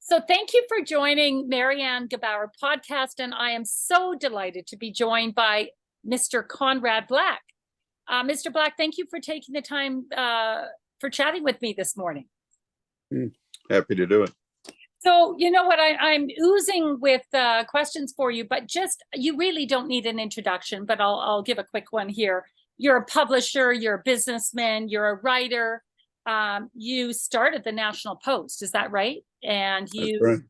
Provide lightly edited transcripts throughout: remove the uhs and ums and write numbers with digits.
So thank you for joining Marianne Gebauer podcast, and I am so delighted to be joined by Mr. Conrad Black. Mr. Black, thank you for taking the time for chatting with me this morning. Happy to do it. So, you know what, I'm oozing with questions for you, but you really don't need an introduction, but I'll give a quick one here. You're a publisher, you're a businessman, you're a writer. You started the National Post, is that right? And you,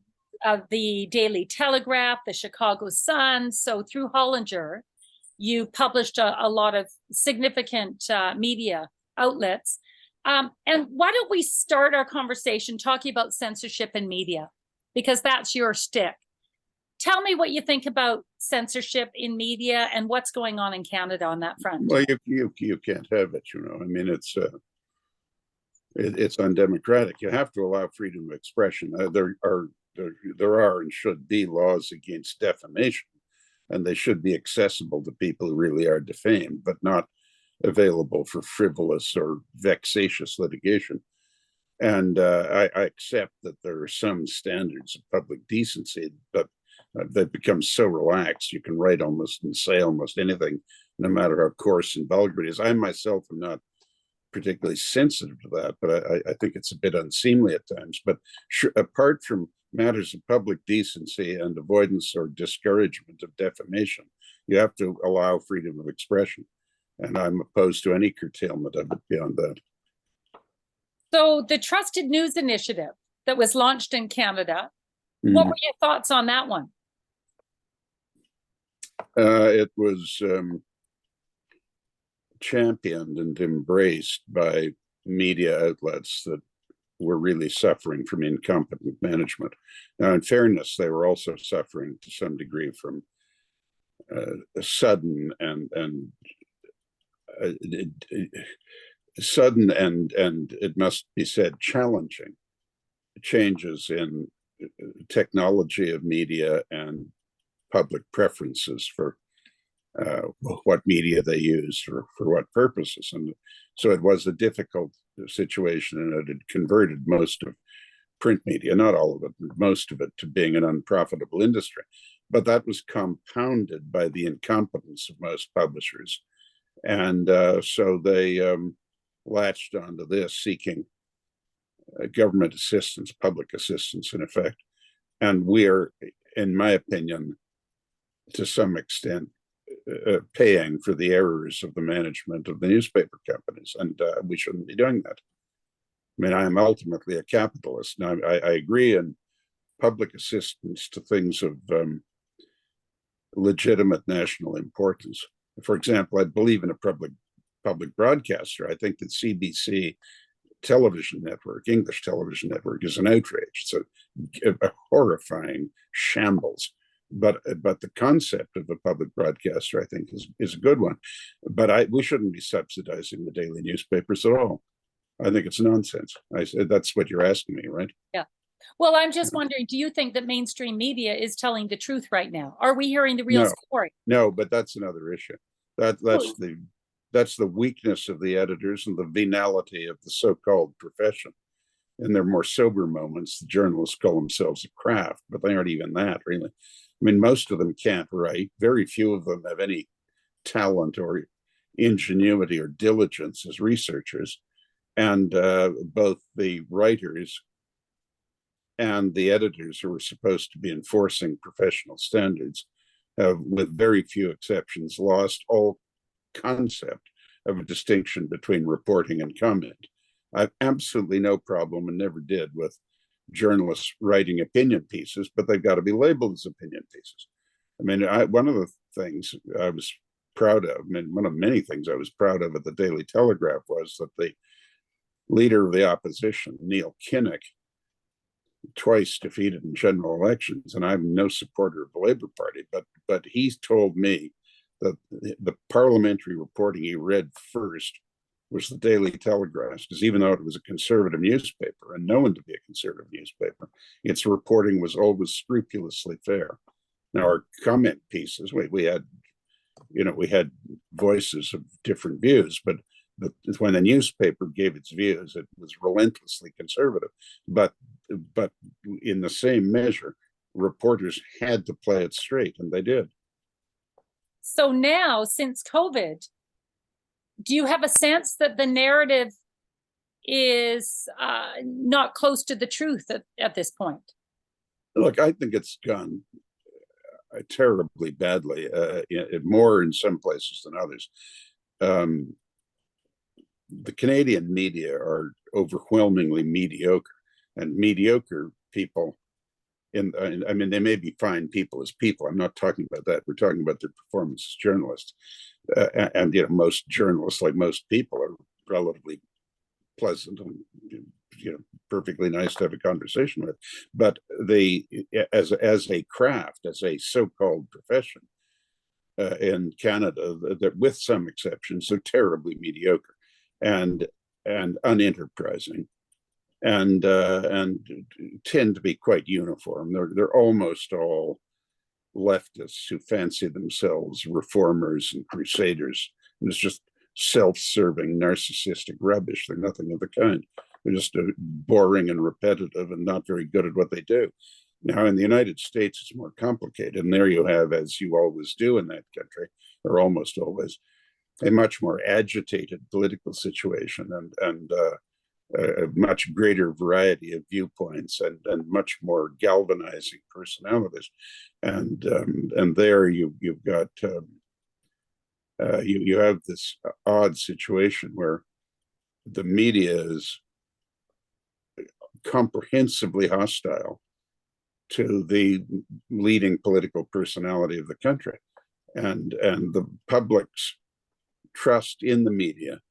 the Daily Telegraph, the Chicago Sun. So through Hollinger, you published a lot of significant media outlets. And why don't we start our conversation talking about censorship in media, because that's your shtick. Tell me what you think about censorship in media and what's going on in Canada on that front. Well, you can't have it, you know. I mean, it's undemocratic. You have to allow freedom of expression. There are and should be laws against defamation, and they should be accessible to people who really are defamed, but not available for frivolous or vexatious litigation. And I accept that there are some standards of public decency, but they've become so relaxed. You can write almost and say almost anything, no matter how coarse and vulgar it is. I myself am not particularly sensitive to that, but I think it's a bit unseemly at times. But apart from matters of public decency and avoidance or discouragement of defamation, you have to allow freedom of expression. And I'm opposed to any curtailment of it beyond that. So the Trusted News Initiative that was launched in Canada, what were your thoughts on that one? It was championed and embraced by media outlets that were really suffering from incompetent management. Now, in fairness, they were also suffering to some degree from sudden and it must be said challenging changes in technology of media and public preferences for what media they use for what purposes. And so it was a difficult situation, and it had converted most of print media, not all of it, but most of it, to being an unprofitable industry. But that was compounded by the incompetence of most publishers. And so they latched onto this, seeking government assistance, public assistance, in effect. And we are, in my opinion, to some extent, paying for the errors of the management of the newspaper companies. And we shouldn't be doing that. I mean, I am ultimately a capitalist. Now, I agree in public assistance to things of legitimate national importance. For example, I believe in a public broadcaster. I think that CBC television network, English television network, is an outrage. It's a horrifying shambles. But the concept of a public broadcaster, I think, is a good one. But we shouldn't be subsidizing the daily newspapers at all. I think it's nonsense. That's what you're asking me, right? Yeah. Well, I'm just wondering, do you think that mainstream media is telling the truth right now? Are we hearing the real story? No, but that's another issue. That's the weakness of the editors and the venality of the so-called profession. In their more sober moments, the journalists call themselves a craft, but they aren't even that, really. I mean, most of them can't write. Very few of them have any talent or ingenuity or diligence as researchers. And both the writers and the editors who are supposed to be enforcing professional standards have, with very few exceptions, lost all concept of a distinction between reporting and comment. I have absolutely no problem, and never did, with journalists writing opinion pieces, but they've got to be labeled as opinion pieces. I mean, one of the things I was proud of, I mean, one of many things I was proud of at the Daily Telegraph, was that the leader of the opposition, Neil Kinnock, twice defeated in general elections, and I'm no supporter of the Labour Party, but he's told me that the parliamentary reporting he read first was the Daily Telegraph, because even though it was a conservative newspaper and known to be a conservative newspaper, its reporting was always scrupulously fair. Now, our comment pieces, we had voices of different views, but when the newspaper gave its views, it was relentlessly conservative. But in the same measure, reporters had to play it straight, and they did. So now, since COVID, do you have a sense that the narrative is not close to the truth at this point? Look, I think it's gone terribly badly, more in some places than others. The Canadian media are overwhelmingly mediocre, and mediocre people I mean, they may be fine people as people. I'm not talking about that. We're talking about their performance as journalists. And most journalists, like most people, are relatively pleasant and perfectly nice to have a conversation with. But they, as a craft, as a so-called profession in Canada, that with some exceptions, they're terribly mediocre and unenterprising. And tend to be quite uniform. They're almost all leftists who fancy themselves reformers and crusaders. And it's just self-serving, narcissistic rubbish. They're nothing of the kind. They're just boring and repetitive and not very good at what they do. Now, in the United States, it's more complicated. And there you have, as you always do in that country, or almost always, a much more agitated political situation and a much greater variety of viewpoints and much more galvanizing personalities, and there you've got you have this odd situation where the media is comprehensively hostile to the leading political personality of the country, and the public's trust in the media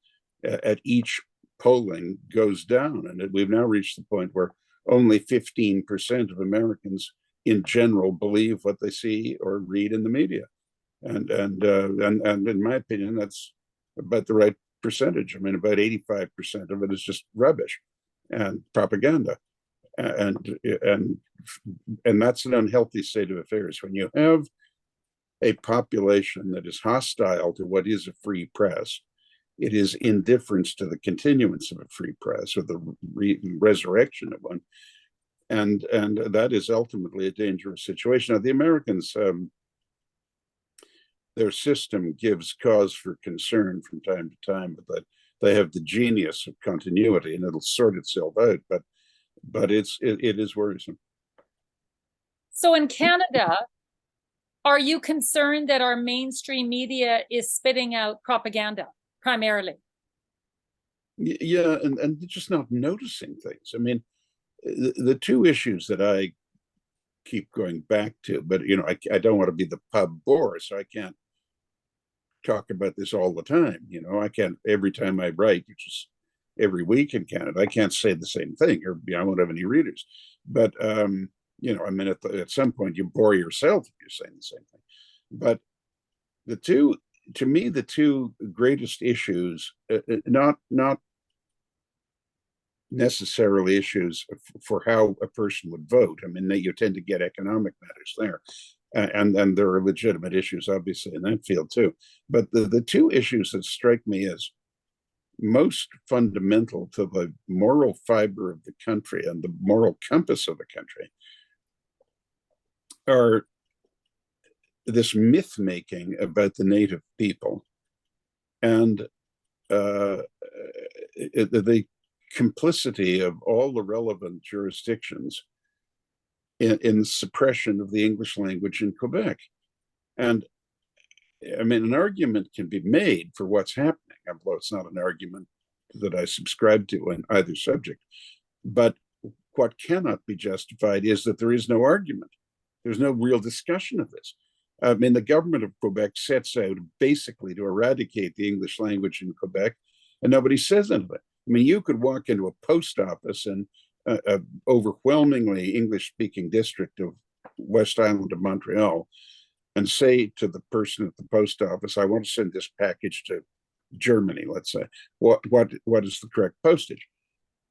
at each polling goes down, and we've now reached the point where only 15% of Americans in general believe what they see or read in the media, and in my opinion, that's about the right percentage. I mean, about 85% of it is just rubbish and propaganda, and that's an unhealthy state of affairs. When you have a population that is hostile to what is a free press, it is indifference to the continuance of a free press or the resurrection of one, and that is ultimately a dangerous situation. Now, the Americans, their system gives cause for concern from time to time, but they have the genius of continuity, and it'll sort itself out. But it is worrisome. So in Canada, are you concerned that our mainstream media is spitting out propaganda? Primarily. Yeah, and just not noticing things. I mean, the two issues that I keep going back to, but I don't want to be the pub bore, so I can't talk about this all the time. I can't every time I write, which is every week in Canada, I can't say the same thing, or I won't have any readers. But I mean, at some point you bore yourself if you're saying the same thing. But to me, the two greatest issues, not necessarily issues for how a person would vote. I mean, you tend to get economic matters there, and then there are legitimate issues, obviously, in that field too. But the two issues that strike me as most fundamental to the moral fiber of the country and the moral compass of the country are this myth making about the native people and the complicity of all the relevant jurisdictions in suppression of the English language in Quebec. And I mean, an argument can be made for what's happening, although it's not an argument that I subscribe to on either subject. But what cannot be justified is that there is no argument. There's no real discussion of this. I mean, the government of Quebec sets out basically to eradicate the English language in Quebec, and nobody says anything. I mean, you could walk into a post office in an overwhelmingly English-speaking district of West Island of Montreal and say to the person at the post office, I want to send this package to Germany, let's say. What is the correct postage?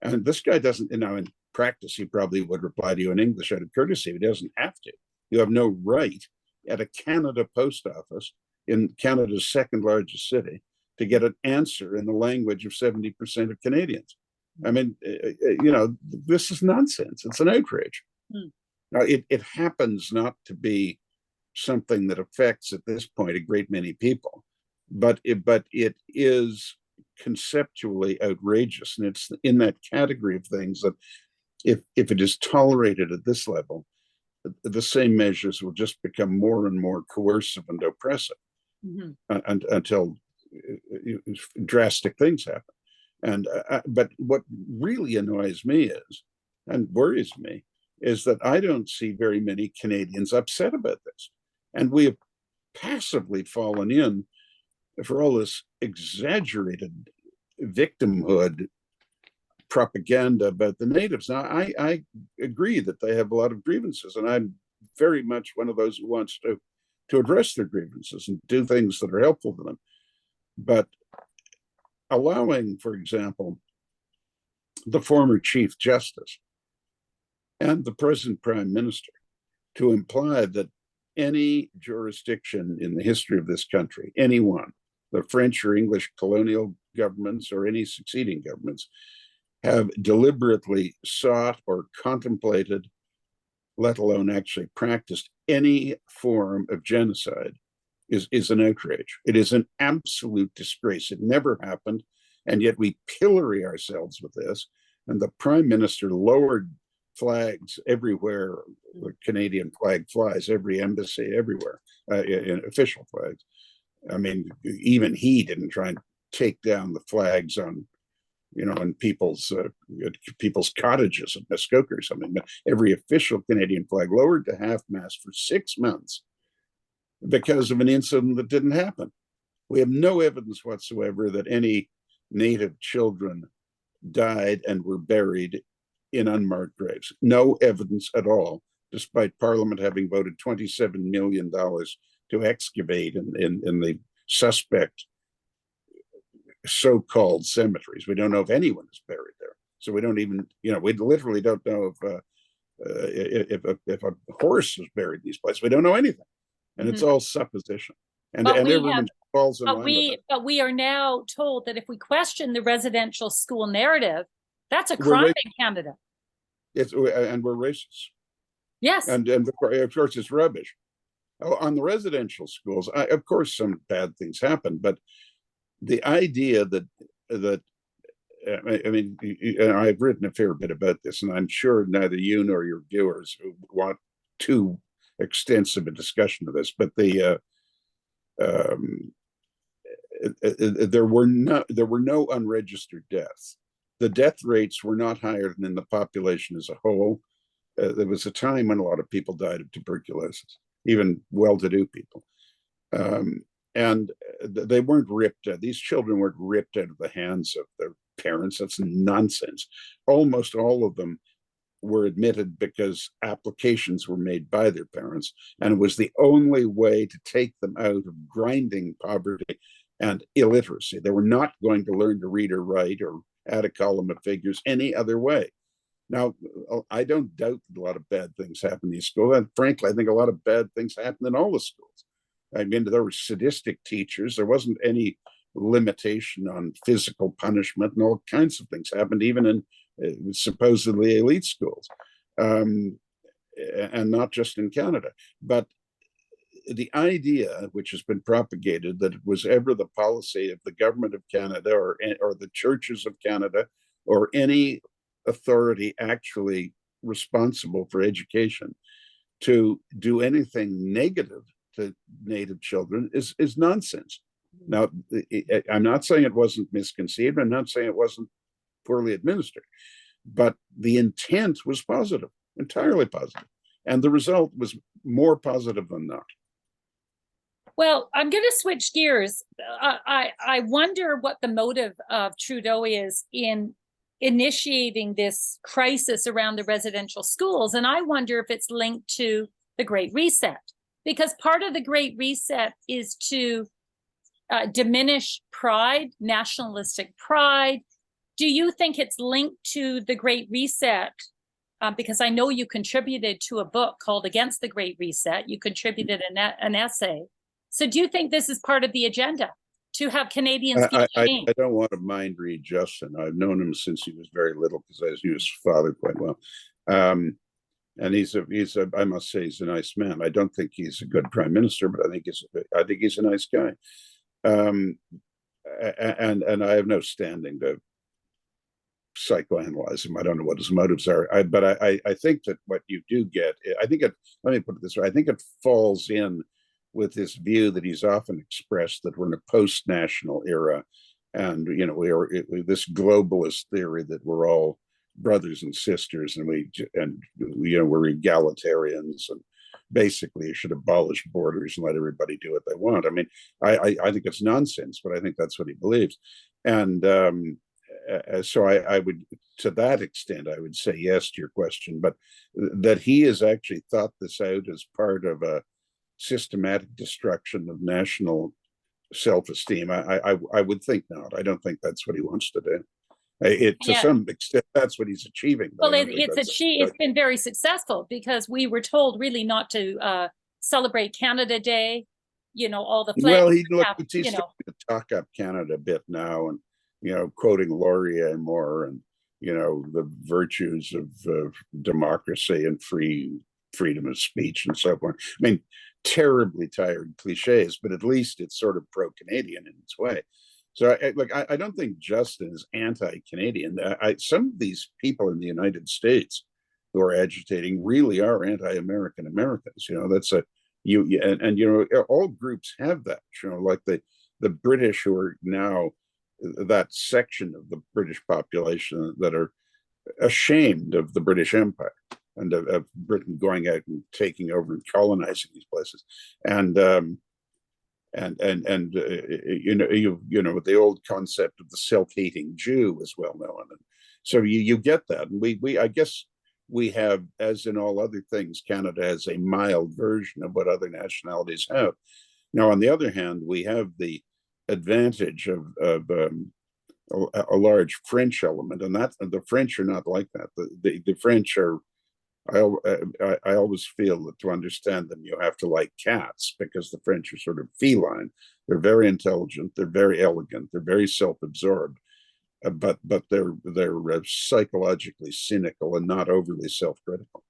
And this guy doesn't, in practice, he probably would reply to you in English out of courtesy. He doesn't have to. You have no right at a Canada post office in Canada's second largest city to get an answer in the language of 70% of Canadians. I mean, you know, this is nonsense. It's an outrage. Now, it happens not to be something that affects at this point a great many people, but it is conceptually outrageous, and it's in that category of things that if it is tolerated at this level, the same measures will just become more and more coercive and oppressive until drastic things happen. And but what really annoys me is, and worries me, is that I don't see very many Canadians upset about this. And we have passively fallen in for all this exaggerated victimhood propaganda about the natives. Now, I agree that they have a lot of grievances, and I'm very much one of those who wants to address their grievances and do things that are helpful to them. But allowing, for example, the former Chief Justice and the present Prime Minister to imply that any jurisdiction in the history of this country, anyone, the French or English colonial governments or any succeeding governments, have deliberately sought or contemplated, let alone actually practiced, any form of genocide is an outrage. It is an absolute disgrace. It never happened, and yet we pillory ourselves with this. And the Prime Minister lowered flags everywhere. The Canadian flag flies, every embassy, everywhere, in official flags. I mean, even he didn't try and take down the flags on, you know, in people's cottages in Muskoka or something. But every official Canadian flag lowered to half-mast for 6 months because of an incident that didn't happen. We have no evidence whatsoever that any Native children died and were buried in unmarked graves. No evidence at all, despite Parliament having voted $27 million to excavate in the suspect so-called cemeteries. We don't know if anyone is buried there. So we don't even, you know, we literally don't know if a horse is buried in these places. We don't know anything. And it's all supposition. And everyone falls in line with it. But we are now told that if we question the residential school narrative, that's a crime in Canada. And we're racist. Yes. And of course, it's rubbish. On the residential schools, of course, some bad things happen, but the idea that I mean, I've written a fair bit about this, and I'm sure neither you nor your viewers want too extensive a discussion of this, but there were no unregistered deaths. The death rates were not higher than in the population as a whole. There was a time when a lot of people died of tuberculosis, even well-to-do people. And they weren't ripped out. These children weren't ripped out of the hands of their parents. That's nonsense. Almost all of them were admitted because applications were made by their parents, and it was the only way to take them out of grinding poverty and illiteracy. They were not going to learn to read or write or add a column of figures any other way. Now, I don't doubt that a lot of bad things happen in these schools, and frankly, I think a lot of bad things happen in all the schools. I mean, there were sadistic teachers. There wasn't any limitation on physical punishment, and all kinds of things happened, even in supposedly elite schools, and not just in Canada. But the idea, which has been propagated, that it was ever the policy of the government of Canada or the churches of Canada or any authority actually responsible for education to do anything negative to Native children is nonsense. Now, I'm not saying it wasn't misconceived. I'm not saying it wasn't poorly administered, but the intent was positive, entirely positive, and the result was more positive than not. Well, I'm going to switch gears. I wonder what the motive of Trudeau is in initiating this crisis around the residential schools, and I wonder if it's linked to the Great Reset, because part of the Great Reset is to diminish pride, nationalistic pride. Do you think it's linked to the Great Reset? Because I know you contributed to a book called Against the Great Reset. You contributed an essay. So do you think this is part of the agenda? to have Canadians feel shame. I don't want to mind read Justin. I've known him since he was very little because I knew his father quite well. And he's a I must say he's a nice man. I don't think he's a good prime minister, but I think he's a nice guy. And I have no standing to psychoanalyze him. I don't know what his motives are. But I think that what you do get, let me put it this way, I think it falls in with this view that he's often expressed that we're in a post-national era, and we are this globalist theory that we're all brothers and sisters, and we're egalitarians, and basically you should abolish borders and let everybody do what they want. I mean, I think it's nonsense, but I think that's what he believes, and so I would, to that extent, I would say yes to your question, but that he has actually thought this out as part of a systematic destruction of national self-esteem, I would think not. I don't think that's what he wants to do. To some extent, that's what he's achieving. Well, it's been very successful, because we were told really not to celebrate Canada Day. All the flags. Well, he's starting to talk up Canada a bit now, and quoting Laurier more, and the virtues of democracy and freedom of speech and so forth. I mean, terribly tired cliches, but at least it's sort of pro-Canadian in its way. So, I don't think Justin is anti-Canadian. Some of these people in the United States who are agitating really are anti-American Americans. That's all groups have that. Like the British, who are now that section of the British population that are ashamed of the British Empire and of Britain going out and taking over and colonizing these places, and the old concept of the self-hating Jew is well known, and so you get that, and I guess we have, as in all other things, Canada has a mild version of what other nationalities have. Now, on the other hand, we have the advantage of a large French element, and that the French are not like that. The French are. I always feel that to understand them, you have to like cats, because the French are sort of feline. They're very intelligent. They're very elegant. They're very self-absorbed, but they're psychologically cynical and not overly self-critical.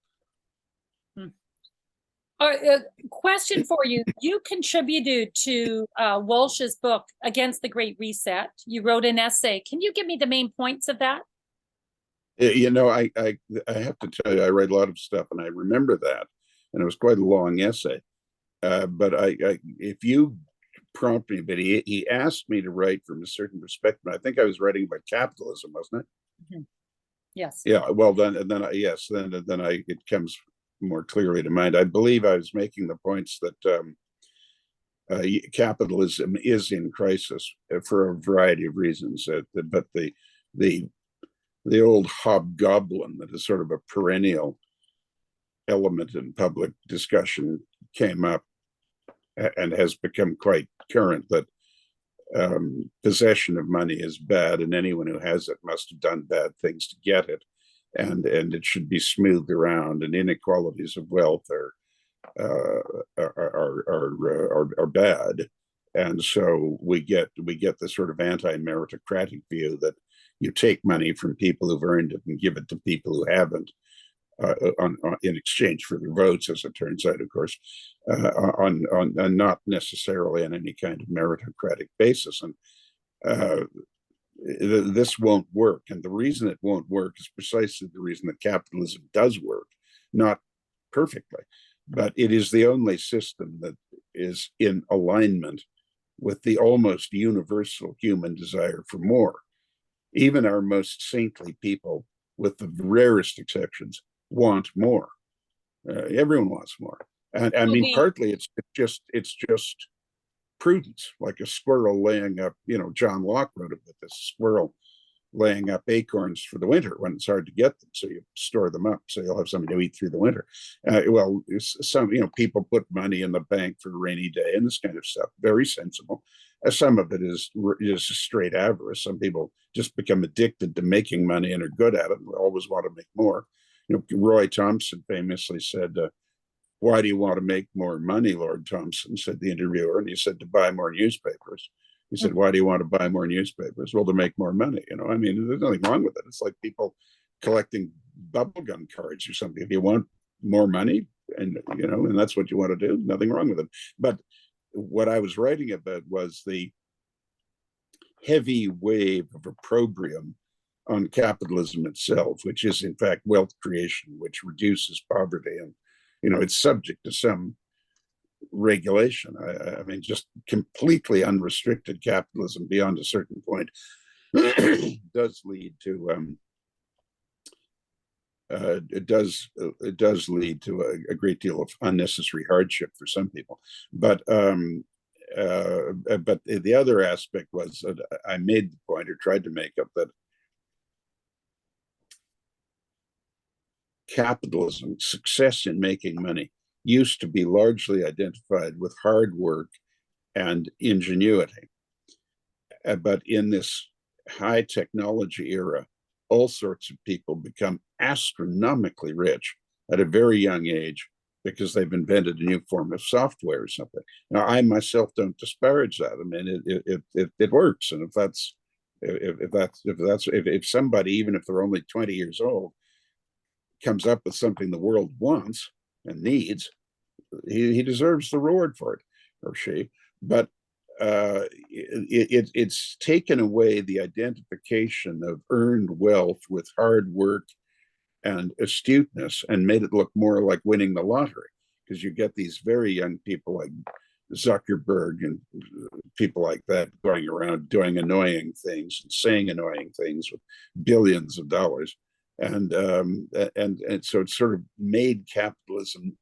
Question for you. You contributed to Walsh's book, Against the Great Reset. You wrote an essay. Can you give me the main points of that? I have to tell you, I read a lot of stuff, and I remember that, and it was quite a long essay. But if you prompt me, but he asked me to write from a certain perspective. I think I was writing about capitalism, wasn't it? Mm-hmm. Yes. Yeah. Well, then it comes more clearly to mind. I believe I was making the points that capitalism is in crisis for a variety of reasons, but the old hobgoblin that is sort of a perennial element in public discussion came up and has become quite current, that possession of money is bad, and anyone who has it must have done bad things to get it, and it should be smoothed around, and inequalities of wealth are bad, and so we get the sort of anti-meritocratic view that you take money from people who've earned it and give it to people who haven't, in exchange for their votes, as it turns out, of course, on not necessarily on any kind of meritocratic basis. And this won't work. And the reason it won't work is precisely the reason that capitalism does work, not perfectly, but it is the only system that is in alignment with the almost universal human desire for more. Even our most saintly people, with the rarest exceptions, want more. Everyone wants more, and I mean, partly it's just prudence, like a squirrel laying up. John Locke wrote about this squirrel laying up acorns for the winter when it's hard to get them, so you store them up so you'll have something to eat through the winter. Some people put money in the bank for a rainy day and this kind of stuff. Very sensible. Some of it is straight avarice. Some people just become addicted to making money and are good at it and always want to make more. Roy Thompson famously said, "Why do you want to make more money, Lord Thompson?" said the interviewer, and he said, "To buy more newspapers." He said, "Why do you want to buy more newspapers?" Well, to make more money. I mean, there's nothing wrong with it. It's like people collecting bubblegum cards or something. If you want more money, and that's what you want to do, nothing wrong with it. But what I was writing about was the heavy wave of opprobrium on capitalism itself, which is in fact wealth creation, which reduces poverty, and it's subject to some regulation. I mean, just completely unrestricted capitalism beyond a certain point does lead to it does lead to a great deal of unnecessary hardship for some people. But the other aspect was that I made the point, or tried to make up, that capitalism, success in making money, used to be largely identified with hard work and ingenuity. But in this high technology era, all sorts of people become astronomically rich at a very young age because they've invented a new form of software or something. Now, I myself don't disparage that. I mean, it works, and if somebody, even if they're only 20 years old, comes up with something the world wants and needs, he deserves the reward for it, or she. But it's taken away the identification of earned wealth with hard work and astuteness, and made it look more like winning the lottery, because you get these very young people like Zuckerberg and people like that going around doing annoying things and saying annoying things with billions of dollars, and so it sort of made capitalism,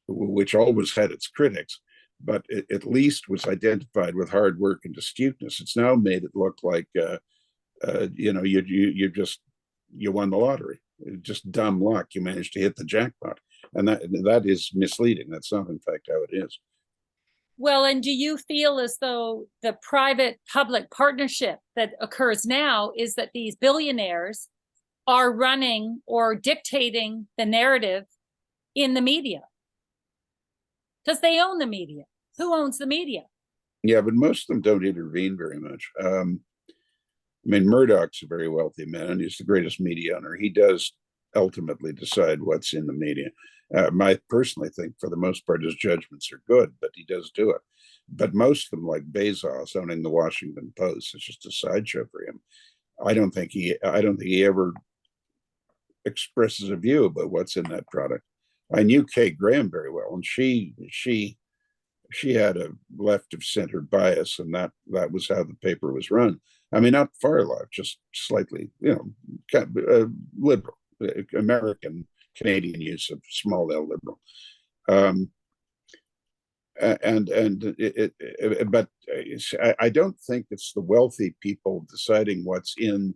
which always had its critics, but it at least was identified with hard work and astuteness. It's now made it look like you won the lottery. Just dumb luck. You managed to hit the jackpot, and that is misleading. That's not, in fact, how it is. Well, and do you feel as though the private-public partnership that occurs now is that these billionaires are running or dictating the narrative in the media? Because they own the media. Who owns the media? Yeah, but most of them don't intervene very much. I mean, Murdoch's a very wealthy man, and he's the greatest media owner. He does ultimately decide what's in the media. I personally think, for the most part, his judgments are good, but he does do it. But most of them, like Bezos owning the Washington Post, it's just a sideshow for him. I don't think he ever expresses a view about what's in that product. I knew Kay Graham very well, and she had a left of center bias, and that was how the paper was run. I mean, not far left, just slightly, liberal, American Canadian use of small L liberal. But I don't think it's the wealthy people deciding what's in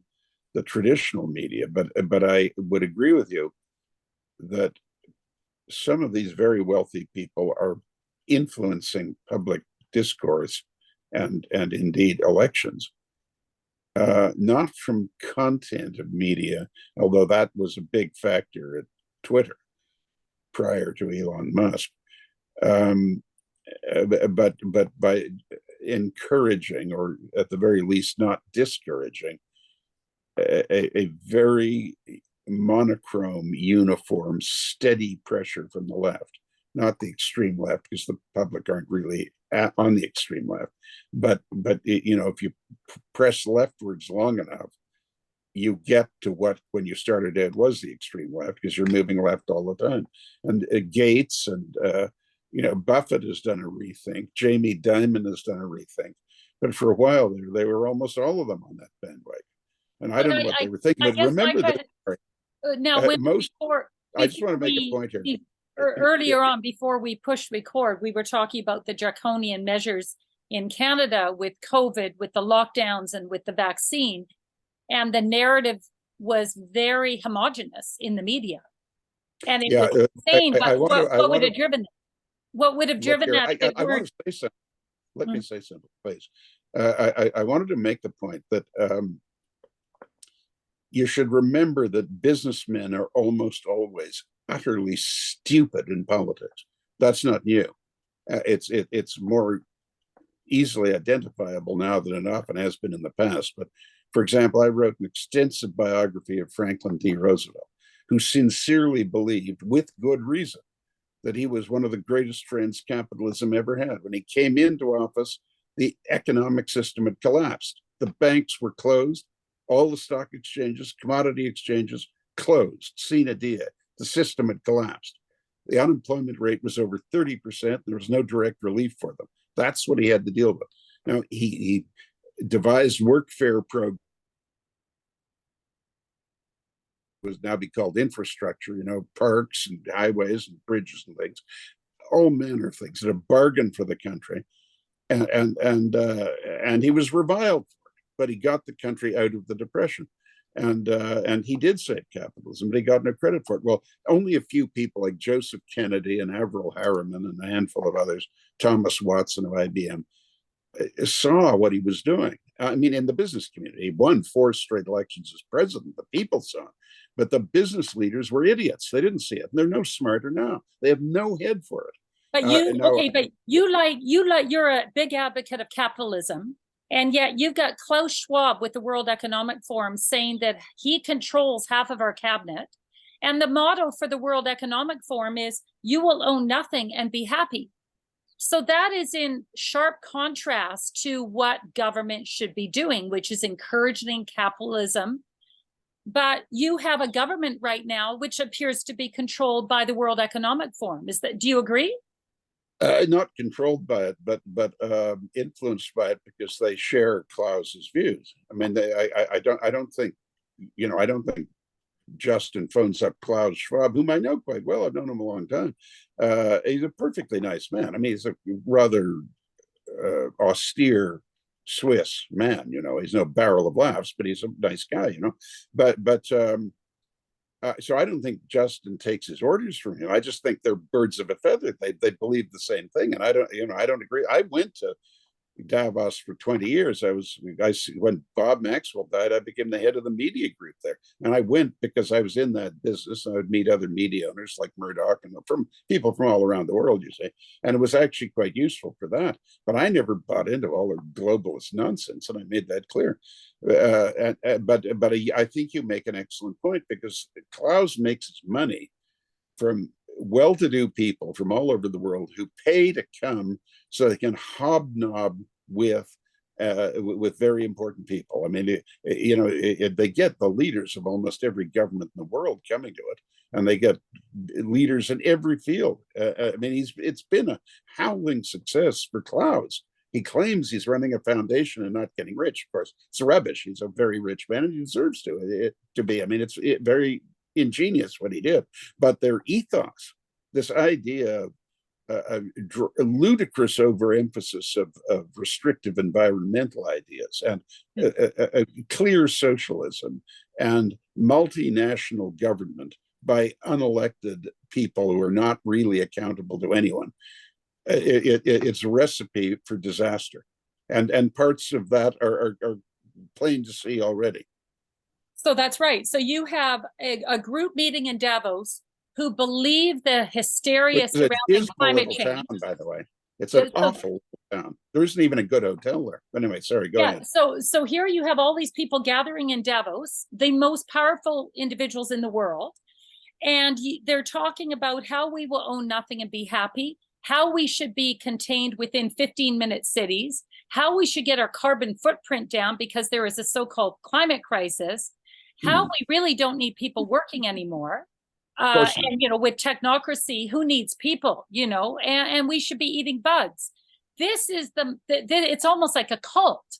the traditional media. But I would agree with you that some of these very wealthy people are influencing public discourse and indeed elections, not from content of media, although that was a big factor at Twitter prior to Elon Musk, but by encouraging, or at the very least not discouraging, a very monochrome, uniform, steady pressure from the left, not the extreme left, because the public aren't really on the extreme left. But if you press leftwards long enough, you get to what, when you started out, was the extreme left, because you're moving left all the time. And Gates and Buffett has done a rethink. Jamie Dimon has done a rethink. But for a while they were almost all of them on that bandwagon. And I don't know what they were thinking. But remember that now, I just want to make a point here. Earlier on, before we pushed record, we were talking about the draconian measures in Canada with COVID, with the lockdowns and with the vaccine. And the narrative was very homogenous in the media. And it was insane. What would have driven that? What would have driven that? I want to say something. Let me say something, please. I wanted to make the point that you should remember that businessmen are almost always utterly stupid in politics. That's not new. It's more easily identifiable now than it often has been in the past. But for example, I wrote an extensive biography of Franklin D. Roosevelt, who sincerely believed, with good reason, that he was one of the greatest friends capitalism ever had. When he came into office, the economic system had collapsed. The banks were closed. All the stock exchanges, commodity exchanges closed, sine die. The system had collapsed. The unemployment rate was over 30%. There was no direct relief for them. That's what he had to deal with. Now, he devised workfare program, was now be called infrastructure, parks and highways and bridges and things, all manner of things, and a bargain for the country. And he was reviled for it, but he got the country out of the depression. And he did save capitalism, but he got no credit for it. Well, only a few people like Joseph Kennedy and Averell Harriman and a handful of others, Thomas Watson of IBM, saw what he was doing. I mean, in the business community, he won 4 straight elections as president. The people saw it, but the business leaders were idiots. They didn't see it. And they're no smarter now. They have no head for it. But you're a big advocate of capitalism, and yet you've got Klaus Schwab with the World Economic Forum saying that he controls half of our cabinet. And the motto for the World Economic Forum is, you will own nothing and be happy. So that is in sharp contrast to what government should be doing, which is encouraging capitalism. But you have a government right now which appears to be controlled by the World Economic Forum. Do you agree? Not controlled by it, but influenced by it because they share Klaus's views. I mean, I don't think Justin phones up Klaus Schwab, whom I know quite well. I've known him a long time. He's a perfectly nice man. I mean, he's a rather austere Swiss man. He's no barrel of laughs, but he's a nice guy. So I don't think Justin takes his orders from him. I just think they're birds of a feather. They believe the same thing, and I don't agree. I went to Davos for 20 years. When Bob Maxwell died, I became the head of the media group there. And I went because I was in that business. I would meet other media owners like Murdoch and from people from all around the world, you say. And it was actually quite useful for that. But I never bought into all the globalist nonsense, and I made that clear. But I think you make an excellent point, because Klaus makes his money from well-to-do people from all over the world who pay to come so they can hobnob with very important people. I mean, they get the leaders of almost every government in the world coming to it, and they get leaders in every field. I mean, it's been a howling success for Klaus. He claims he's running a foundation and not getting rich. Of course, it's rubbish. He's a very rich man, and he deserves to be. I mean, it's very ingenious what he did, but their ethos, this idea of a ludicrous overemphasis of restrictive environmental ideas and a clear socialism and multinational government by unelected people who are not really accountable to anyone. It's a recipe for disaster, and parts of that are plain to see already. So that's right. So you have a group meeting in Davos who believe the hysteria surrounding climate change. Town, by the way, it's an awful town. There isn't even a good hotel there. Anyway, sorry, go ahead. So here you have all these people gathering in Davos, the most powerful individuals in the world, and they're talking about how we will own nothing and be happy, how we should be contained within 15-minute cities, how we should get our carbon footprint down because there is a so-called climate crisis, how we really don't need people working anymore. And, with technocracy, who needs people, and we should be eating bugs. This is it's almost like a cult.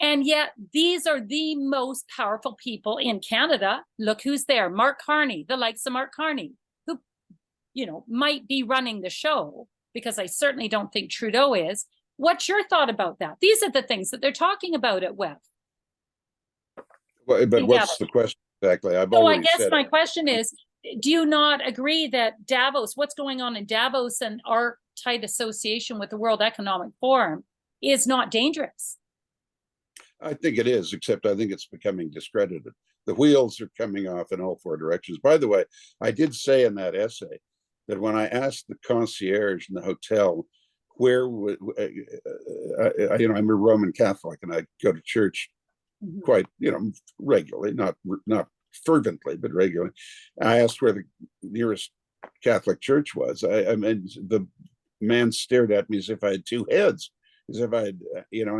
And yet these are the most powerful people in Canada. Look who's there. Mark Carney, the likes of Mark Carney, who, might be running the show, because I certainly don't think Trudeau is. What's your thought about that? These are the things that they're talking about at WEF. Well, but what's the question exactly? I guess my question is, do you not agree that Davos, what's going on in Davos and our tight association with the World Economic Forum is not dangerous? I think it is, except I think it's becoming discredited. The wheels are coming off in all 4 directions. By the way, I did say in that essay that when I asked the concierge in the hotel where I'm a Roman Catholic and I go to church quite, regularly, not fervently, but regularly. I asked where the nearest Catholic church was. I mean, the man stared at me as if I had two heads, as if I had,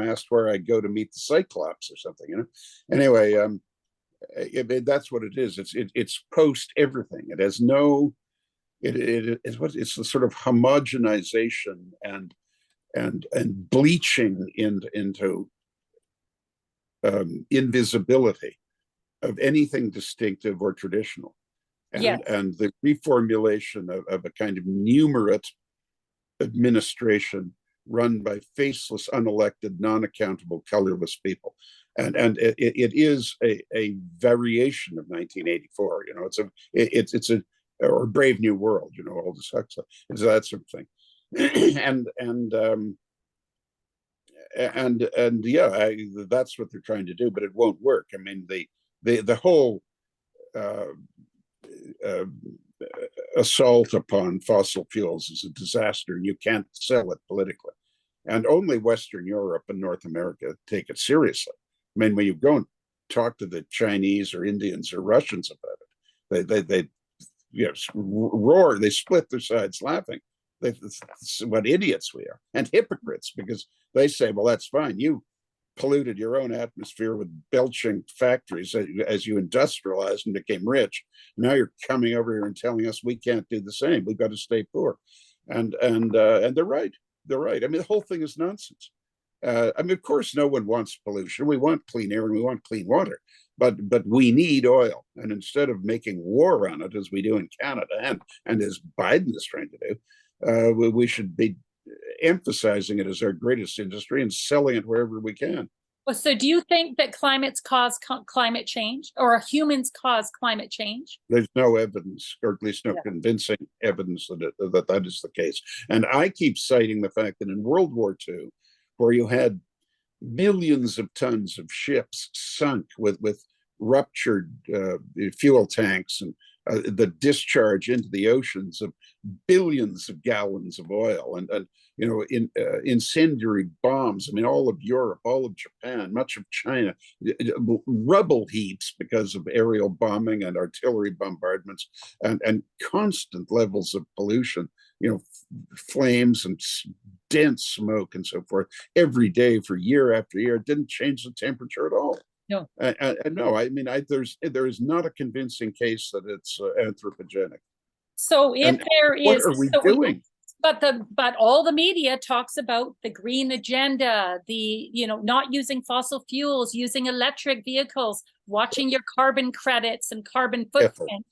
asked where I'd go to meet the Cyclops or something. Anyway, that's what it is. It's post everything. It has no. It's the sort of homogenization and bleaching into invisibility of anything distinctive or traditional, and the reformulation of a kind of numerate administration run by faceless, unelected, non-accountable, colorless people. And it is a variation of 1984. It's a or Brave New World. All this Huxley. It's that sort of thing. and yeah, that's what they're trying to do, but it won't work. I mean, the whole assault upon fossil fuels is a disaster, and you can't sell it politically. And only Western Europe and North America take it seriously. I mean, when you go and talk to the Chinese or Indians or Russians about it, they roar, they split their sides laughing. What idiots we are, and hypocrites, because they say, well, that's fine. You polluted your own atmosphere with belching factories as you industrialized and became rich. Now you're coming over here and telling us we can't do the same. We've got to stay poor. And they're right. They're right. I mean, the whole thing is nonsense. I mean, of course, no one wants pollution. We want clean air and we want clean water, but we need oil. And instead of making war on it, as we do in Canada and as Biden is trying to do, we should be emphasizing it as our greatest industry and selling it wherever we can. Well, so do you think that climates cause climate change, or humans cause climate change? There's no evidence, or at least no convincing evidence that is the case. And I keep citing the fact that in World War II, where you had millions of tons of ships sunk with ruptured fuel tanks and the discharge into the oceans of billions of gallons of oil and incendiary bombs. I mean, all of Europe, all of Japan, much of China, rubble heaps because of aerial bombing and artillery bombardments, and constant levels of pollution, flames and dense smoke and so forth every day for year after year. It didn't change the temperature at all. No. No, I mean, there is not a convincing case that it's anthropogenic. So if there is, what are we doing? But all the media talks about the green agenda, not using fossil fuels, using electric vehicles, watching your carbon credits and carbon footprint.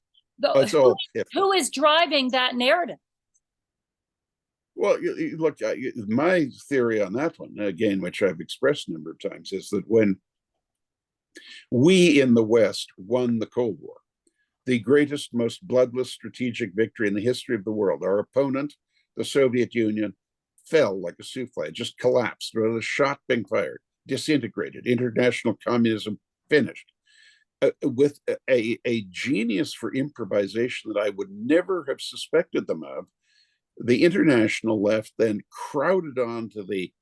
Who is driving that narrative? Well, look, my theory on that one, again, which I've expressed a number of times, is that when we in the West won the Cold War, the greatest, most bloodless strategic victory in the history of the world, our opponent, the Soviet Union, fell like a souffle, just collapsed without a shot being fired, disintegrated, international communism finished. With a genius for improvisation that I would never have suspected them of, the international left then crowded onto the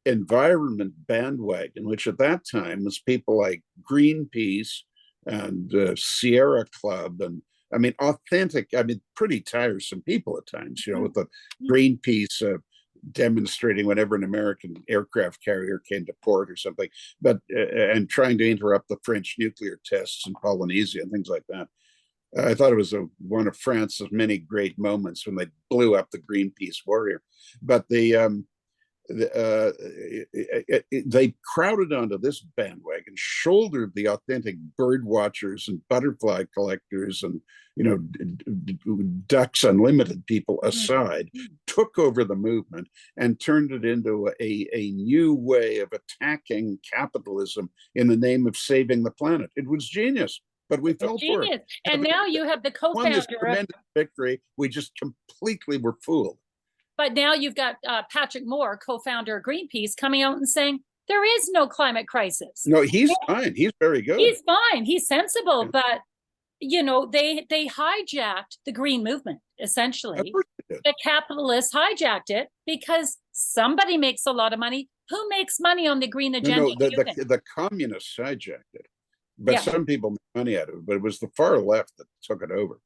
environment bandwagon, which at that time was people like Greenpeace and Sierra Club, and I mean, authentic, pretty tiresome people at times, with the Greenpeace demonstrating whenever an American aircraft carrier came to port or something, but and trying to interrupt the French nuclear tests in Polynesia and things like that. I thought it was one of France's many great moments when they blew up the Greenpeace warrior. But they crowded onto this bandwagon, shouldered the authentic bird watchers and butterfly collectors and Ducks Unlimited people aside, took over the movement and turned it into a new way of attacking capitalism in the name of saving the planet. It was genius. But we fell for it. And now you have the co-founder. Won this tremendous victory. We just completely were fooled. But now you've got Patrick Moore, co-founder of Greenpeace, coming out and saying there is no climate crisis. No, he's fine. He's very good. He's fine. He's sensible. But, they hijacked the green movement, essentially. The capitalists hijacked it because Somebody makes a lot of money. Who makes money on the green No, agenda? no, You think? the communists hijacked it, but Yeah, some people made money out of it. But it was the far left that took it over,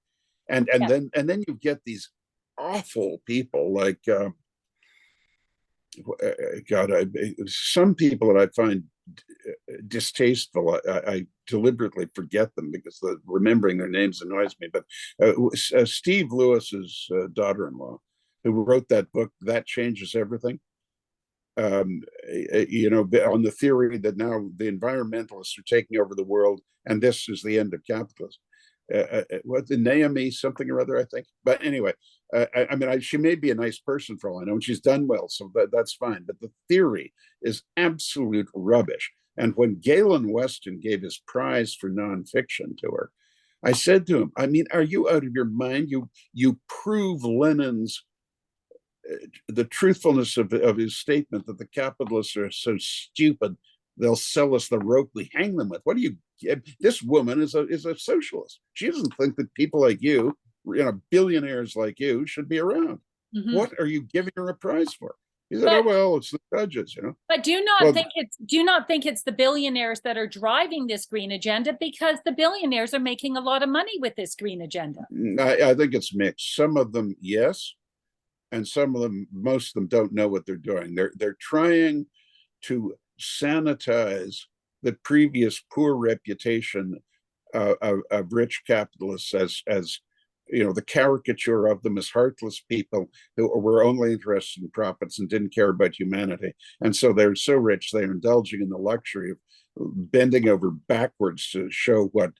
and yeah. then you get these awful people like God. Some people that I find distasteful. I deliberately forget them because remembering their names annoys me. But Steve Lewis's daughter-in-law, who wrote that book, That Changes Everything. You know, on the theory that now the environmentalists are taking over the world and this is the end of capitalism. What the Naomi something or other, I think. But anyway, I mean, she may be a nice person for all I know, and she's done well, so that's fine. But the theory is absolute rubbish. And when Galen Weston gave his prize for nonfiction to her, I said to him, I mean, are you out of your mind? You prove Lenin's the truthfulness of his statement that the capitalists are so stupid they'll sell us the rope we hang them with. What do you? This woman is a socialist. She doesn't think that people like you know, billionaires like you should be around. Mhm. What are you giving her a prize for? He said, But- "Oh well, it's the judges, you know." But do you not Well, think it's the billionaires that are driving this green agenda, because the billionaires are making a lot of money with this green agenda? I think it's mixed. Some of them, yes, and some of them, most of them, don't know what they're doing. They're trying to sanitize the previous poor reputation of rich capitalists as you know, the caricature of them as heartless people who were only interested in profits and didn't care about humanity. And so they're so rich, they're indulging in the luxury of bending over backwards to show what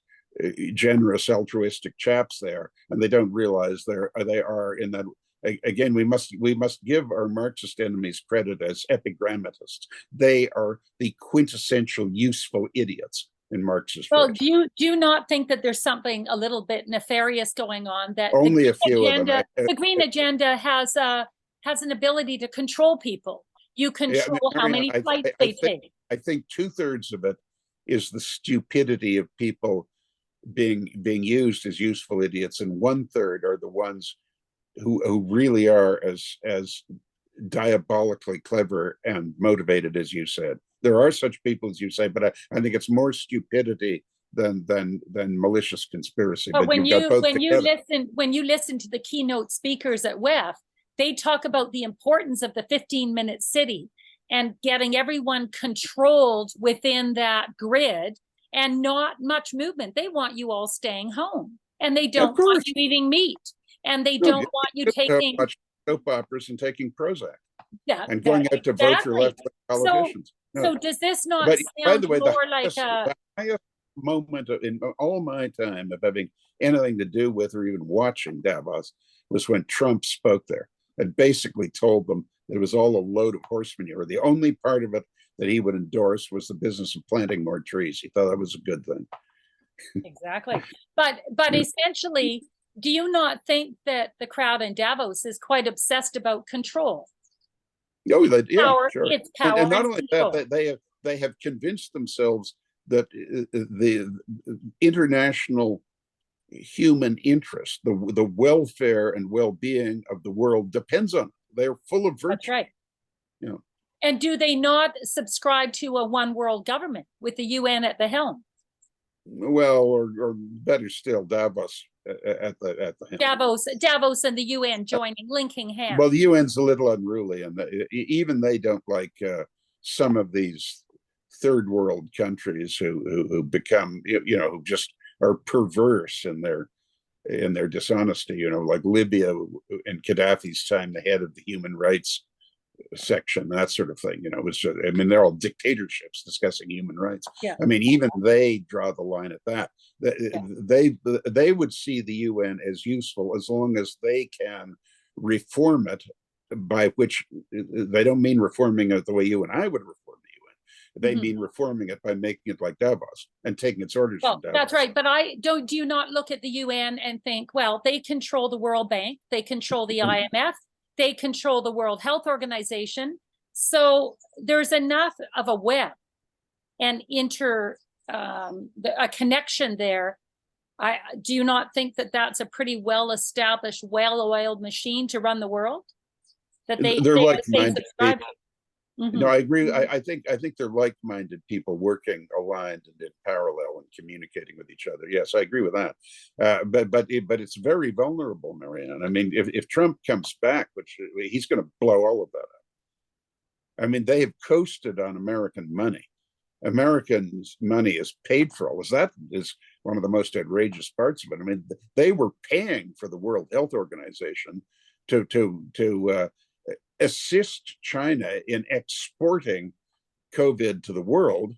generous, altruistic chaps they are, and they don't realize they are in that. Again, we must give our Marxist enemies credit as epigrammatists. They are the quintessential useful idiots in Marxist. Well, do you not think that there's something a little bit nefarious going on, that only a few of them. The green agenda has an ability to control people. You control how many flights they take. I think 2/3 of it is the stupidity of people being used as useful idiots, and 1/3 are the ones who really are as diabolically clever and motivated as you said. There are such people, as you say, but I think it's more stupidity than malicious conspiracy. But when you together. listen to the keynote speakers at WEF, they talk about the importance of the 15-minute city and getting everyone controlled within that grid and not much movement. They want you all staying home, and they don't want you eating meat, and they don't want you taking soap operas and taking Prozac. Yeah, and going out to vote for left politicians. So does this not But by sound the way, more like the highest moment in all my time of having anything to do with or even watching Davos was when Trump spoke there and basically told them that it was all a load of horse manure. The only part of it that he would endorse was the business of planting more trees. He thought that was a good thing. Exactly. But essentially, do you not think that the crowd in Davos is quite obsessed about control? Oh, yeah, power, sure. It's power, and not only that, they have convinced themselves that the international human interest, the welfare and well-being of the world depends on it. They're full of virtue. That's right. You know. And do they not subscribe to a one world government with the UN at the helm? Well, or better still, Davos at the helm. Davos and the UN joining, linking hands. Well, the UN's a little unruly, and even they don't like some of these third world countries who become, you know, who just are perverse in their dishonesty. You know, like Libya in Gaddafi's time, the head of the human rights section, that sort of thing. You know, it was just, I mean, they're all dictatorships discussing human rights. Yeah. I mean, even they draw the line at that. They would see the UN as useful as long as they can reform it, by which they don't mean reforming it the way you and I would reform the UN. They mean reforming it by making it like Davos and taking its orders from Davos. That's right. But do you not look at the UN and think, well, they control the World Bank, they control the IMF, they control the World Health Organization. So there's enough of a web and a connection there. Do you not think that that's a pretty well-established, well-oiled machine to run the world? that they They're they like-minded subscribe people. to. No, Mhm. I agree. I think they're like-minded people working aligned and in parallel and communicating with each other. Yes, I agree with that. But it's very vulnerable, Marianne. I mean, if Trump comes back, which he's going to blow all of that up. I mean, they have coasted on American money. Americans' money is paid for all this. That is one of the most outrageous parts of it. I mean, they were paying for the World Health Organization to assist China in exporting COVID to the world,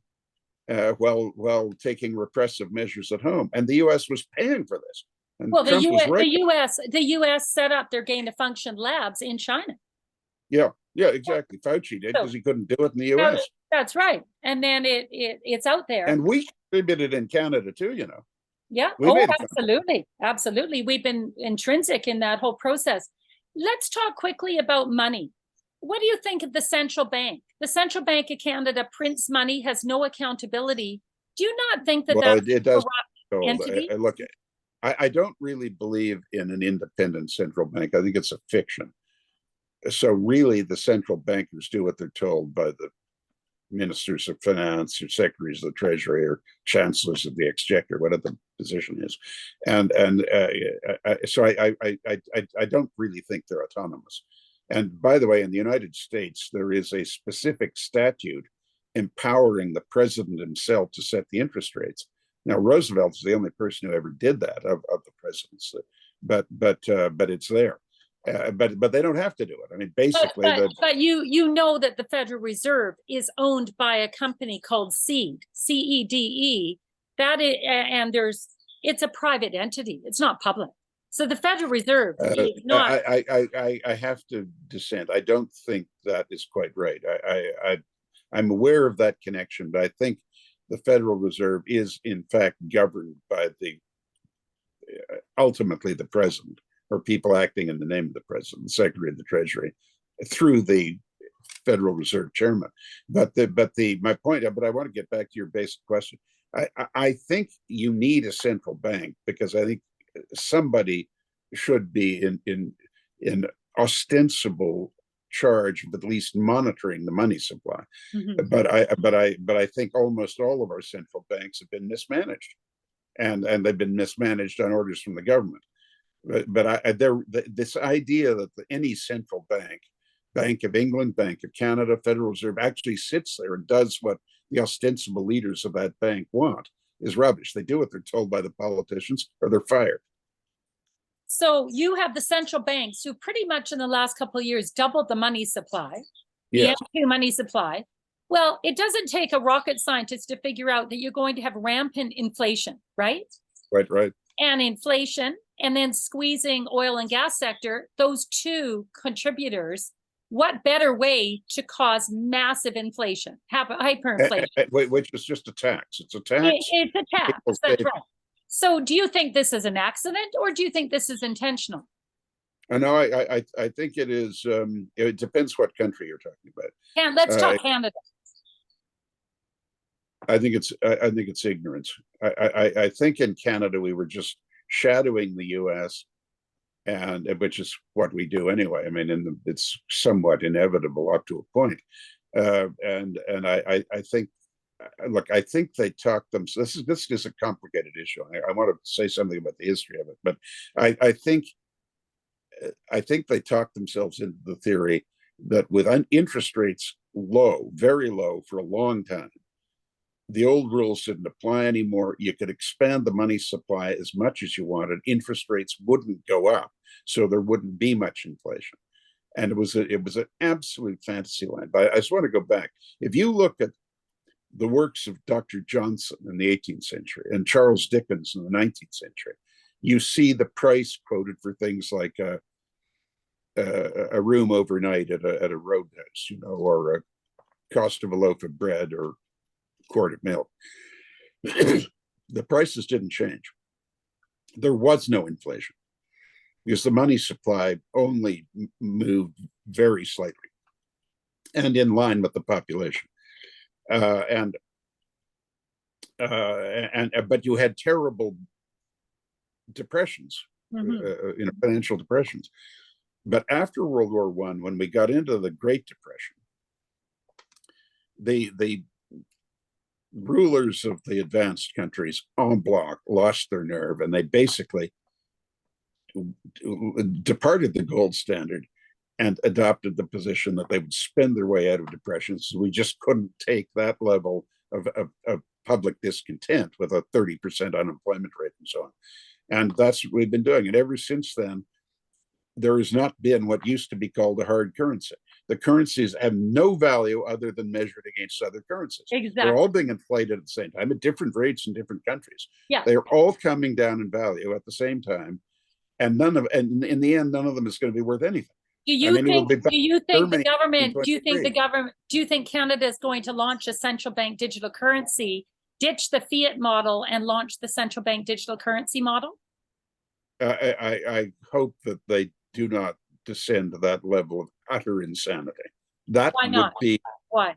while taking repressive measures at home, and the U.S. was paying for this. And Well, Trump was right. the U.S. set up their gain of function labs in China. Yeah, exactly. Fauci did because he couldn't do it in the U.S. That's right. And then it's out there. And we contributed in Canada too, Yeah. We made a absolutely. Absolutely. We've been intrinsic in that whole process. Let's talk quickly about money. What do you think of the central bank? The Central Bank of Canada prints money, has no accountability. Do you not think that well, that's it does. a corrupt entity? Look, I don't really believe in an independent central bank. I think it's a fiction. So really, the central bankers do what they're told by the ministers of finance or secretaries of the treasury or chancellors of the exchequer, whatever the position is. So I don't really think they're autonomous. And by the way, in the United States, there is a specific statute empowering the president himself to set the interest rates. Now, Roosevelt is the only person who ever did that of the presidents, but it's there. But they don't have to do it. I mean, basically, but you know that the Federal Reserve is owned by a company called CEDE, CEDE. And it's a private entity. It's not public. So the Federal Reserve is not. I have to dissent. I don't think that is quite right. I'm aware of that connection, but I think the Federal Reserve is in fact governed by ultimately the president, or people acting in the name of the president, the Secretary of the Treasury, through the Federal Reserve Chairman. But my point, but I want to get back to your basic question. I think you need a central bank because I think somebody should be in ostensible charge of at least monitoring the money supply. Mhm. But I think almost all of our central banks have been mismanaged, and they've been mismanaged on orders from the government. This idea that any central bank, Bank of England, Bank of Canada, Federal Reserve, actually sits there and does what the ostensible leaders of that bank want is rubbish. They do what they're told by the politicians, or they're fired. So you have the central banks who pretty much in the last couple of years doubled the money supply, Yes. the M2 money supply. Well, it doesn't take a rocket scientist to figure out that you're going to have rampant inflation, right? Right. And inflation, and then squeezing oil and gas sector, those two contributors. What better way to cause massive inflation, have hyperinflation? Which is just a tax. It's a tax. It's a tax. That's right. So do you think this is an accident, or do you think this is intentional? No, I think it is. It depends what country you're talking about. And let's talk Canada. I think it's ignorance. I think in Canada we were just shadowing the U.S., and which is what we do anyway. I mean, it's somewhat inevitable up to a point. And I think, look, I think they talked them. So this is a complicated issue. I want to say something about the history of it, but I think they talked themselves into the theory that with interest rates low, very low for a long time, the old rules didn't apply anymore. You could expand the money supply as much as you wanted. Interest rates wouldn't go up, so there wouldn't be much inflation. And it was an absolute fantasy land. But I just want to go back. If you look at the works of Dr. Johnson in the 18th century and Charles Dickens in the 19th century, you see the price quoted for things like a room overnight at a roadhouse, or a cost of a loaf of bread or quart of milk. The prices didn't change. There was no inflation because the money supply only moved very slightly and in line with the population. But you had terrible depressions, financial depressions. But after World War I, when we got into the Great Depression, the rulers of the advanced countries en bloc lost their nerve, and they basically departed the gold standard and adopted the position that they would spend their way out of depression. So we just couldn't take that level of public discontent with a 30% unemployment rate and so on. And that's what we've been doing. And ever since then, there has not been what used to be called a hard currency. The currencies have no value other than measured against other currencies. Exactly. They're all being inflated at the same time at different rates in different countries. Yeah. They're all coming down in value at the same time. And in the end, none of them is going to be worth anything. Do you think Germany do you think Canada is going to launch a central bank digital currency, ditch the fiat model and launch the central bank digital currency model? I hope that they do not descend to that level of utter insanity. That Why not? would be. Why?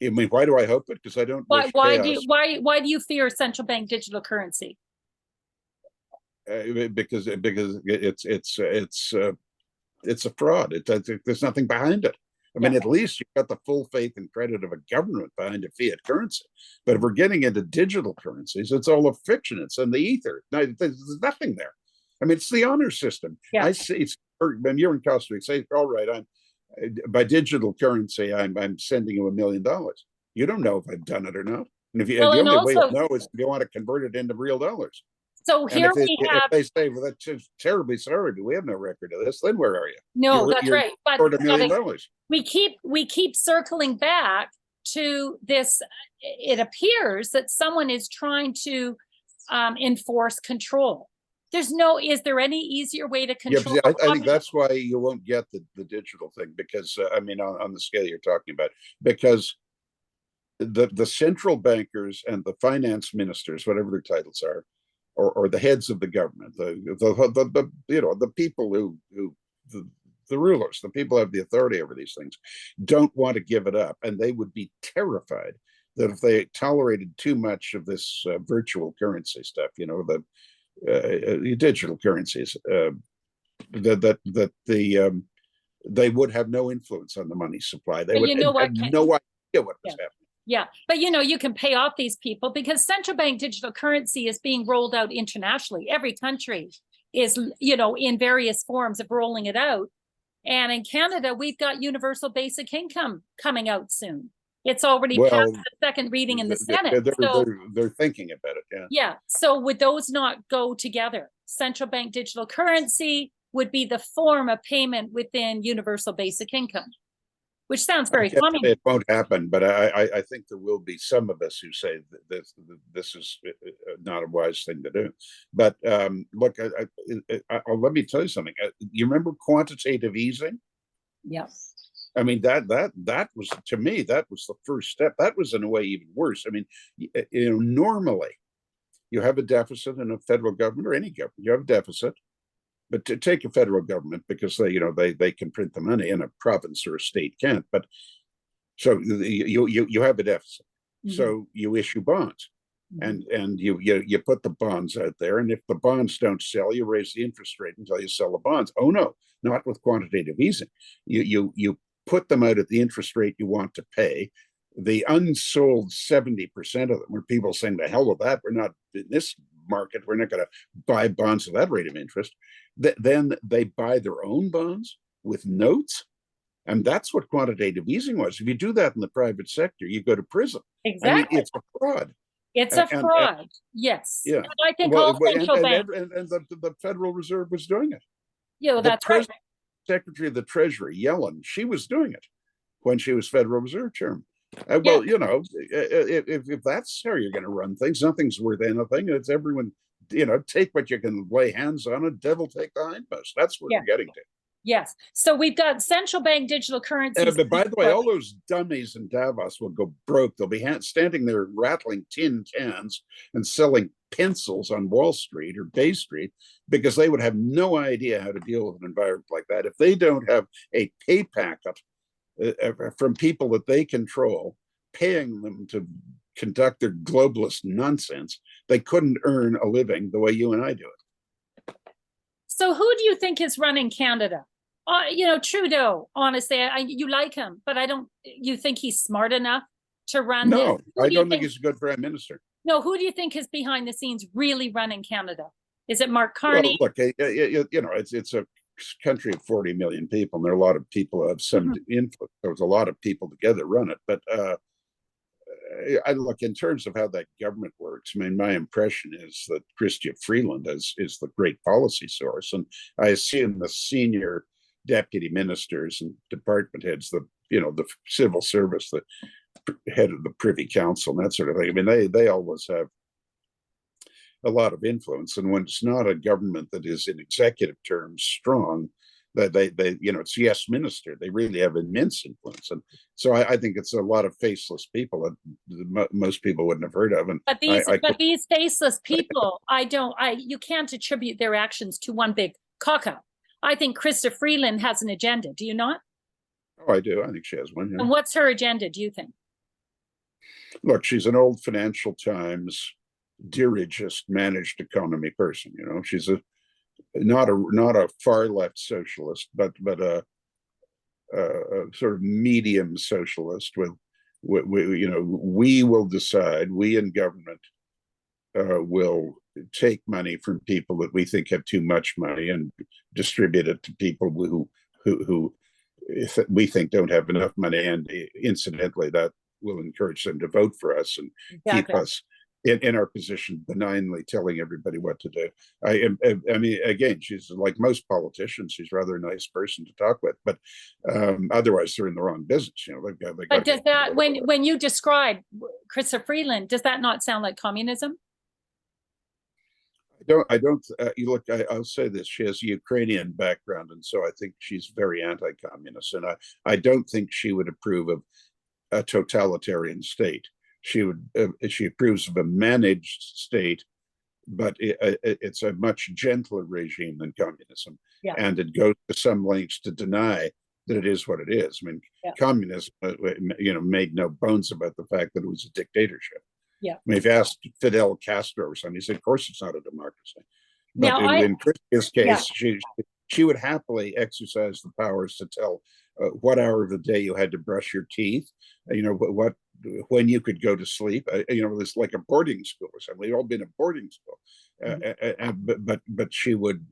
I mean, why do I hope it? Because I don't. Why do you fear central bank digital currency? Because it's a fraud. There's nothing behind it. I mean, at least you've got the full faith and credit of a government behind a fiat currency. But if we're getting into digital currencies, it's all a fiction. It's in the ether. There's nothing there. I mean, it's the honor system. Yeah. I see. When you're in Costa Rica, say, all right, by digital currency, I'm sending you $1 million. You don't know if I've done it or not. And the only way you'll know is if you want to convert it into real dollars. So here if they say, well, that's terribly sorry, but we have no record of this, then where are you? No, that's right. But $1 million. We keep circling back to this. It appears that someone is trying to enforce control. Is there any easier way to control? Yeah, I think that's why you won't get the digital thing, because I mean, on the scale you're talking about, because the central bankers and the finance ministers, whatever their titles are, or the heads of the government, the people the rulers, the people who have the authority over these things, don't want to give it up, and they would be terrified that if they tolerated too much of this virtual currency stuff, the digital currencies, they would have no influence on the money supply. They would have no idea what was happening. Yeah, but you can pay off these people because central bank digital currency is being rolled out internationally. Every country is, in various forms of rolling it out. And in Canada, we've got universal basic income coming out soon. It's already passed the second reading in the Senate. They're thinking about it, yeah. Yeah, so would those not go together? Central bank digital currency would be the form of payment within universal basic income, which sounds very funny. It won't happen, but I think there will be some of us who say that this is not a wise thing to do. But look, let me tell you something. You remember quantitative easing? Yes. I mean, that was, to me, that was the first step. That was in a way even worse. I mean, normally you have a deficit in a federal government or any government. You have a deficit. But to take a federal government, because they can print the money, and a province or a state can't. But so you have a deficit, so you issue bonds, and you put the bonds out there, and if the bonds don't sell, you raise the interest rate until you sell the bonds. Oh no, not with quantitative easing. You put them out at the interest rate you want to pay. The unsold 70% of them, where people saying, "The hell with that, we're not in this market, we're not going to buy bonds at that rate of interest." Then they buy their own bonds with notes, and that's what quantitative easing was. If you do that in the private sector, you go to prison. Exactly. I mean, it's a fraud. It's a fraud. Yes. Yeah. And I think all central banks and the Federal Reserve was doing it. Yeah, that's right. Secretary of the Treasury, Yellen, she was doing it when she was Federal Reserve Chairman. Well, if that's how you're going to run things, nothing's worth anything. It's everyone, take what you can lay hands on, and devil take the hindmost. That's what we're getting to. Yes. So we've got central bank digital currencies. But by the way, all those dummies in Davos will go broke. They'll be standing there rattling tin cans and selling pencils on Wall Street or Bay Street, because they would have no idea how to deal with an environment like that. If they don't have a pay packet from people that they control, paying them to conduct their globalist nonsense, they couldn't earn a living the way you and I do it. So who do you think is running Canada? Trudeau, honestly, you like him, but you think he's smart enough to run this? No, Who I do you don't think think, he's a good prime minister. no, who do you think is behind the scenes really running Canada? Is it Mark Well, Carney? look, it's a country of 40 million people, and there are a lot of people who have some influence. There's a lot of people together run it, but I look in terms of how that government works. I mean, my impression is that Chrystia Freeland is the great policy source, and I assume the senior deputy ministers and department heads, the civil service, the head of the Privy Council, and that sort of thing. I mean, they always have a lot of influence, and when it's not a government that is in executive terms strong, that they it's yes minister, they really have immense influence. And so I think it's a lot of faceless people that most people wouldn't have heard of. And But these faceless people, you can't attribute their actions to one big cock up. I think Chrystia Freeland has an agenda. Do you not? Oh, I do. I think she has one. Yeah. And what's her agenda, do you think? Look, she's an old Financial Times dirigist, managed economy person. She's not a far left socialist, but a sort of medium socialist. We will decide. We in government will take money from people that we think have too much money and distribute it to people who we think don't have enough money, and incidentally, that will encourage them to vote for us and keep us in our position, benignly telling everybody what to do. I mean, again, she's like most politicians. She's rather a nice person to talk with, but otherwise they're in the wrong business. But does that, when you describe Chrystia Freeland, does that not sound like communism? I don't. I'll say this: she has a Ukrainian background, and so I think she's very anti-communist. And I don't think she would approve of a totalitarian state. She approves of a managed state, but it's a much gentler regime than communism, and it goes to some lengths to deny that it is what it is. I mean, communism, made no bones about the fact that it was a dictatorship. Yeah. I mean, if you asked Fidel Castro or something, he said, "Of course, it's not a democracy." But now, in Christia's case, she would happily exercise the powers to tell what hour of the day you had to brush your teeth, when you could go to sleep. It's like a boarding school or something. We've all been at boarding school, but she would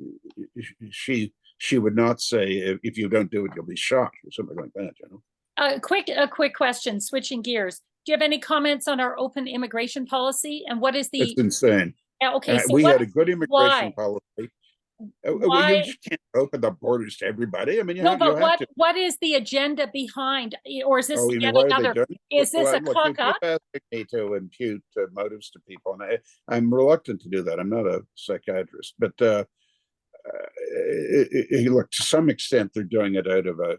not say, if you don't do it, you'll be shot or something like that. A quick question, switching gears. Do you have any comments on our open immigration policy, and what is the? It's insane. Okay, so we had a good immigration policy. Why? You just can't open the borders to everybody. I mean, what is the agenda behind, or is this yet why another? Is this a cock up? You're asking me to impute motives to people, and I'm reluctant to do that. I'm not a psychiatrist, but look, to some extent, they're doing it out of a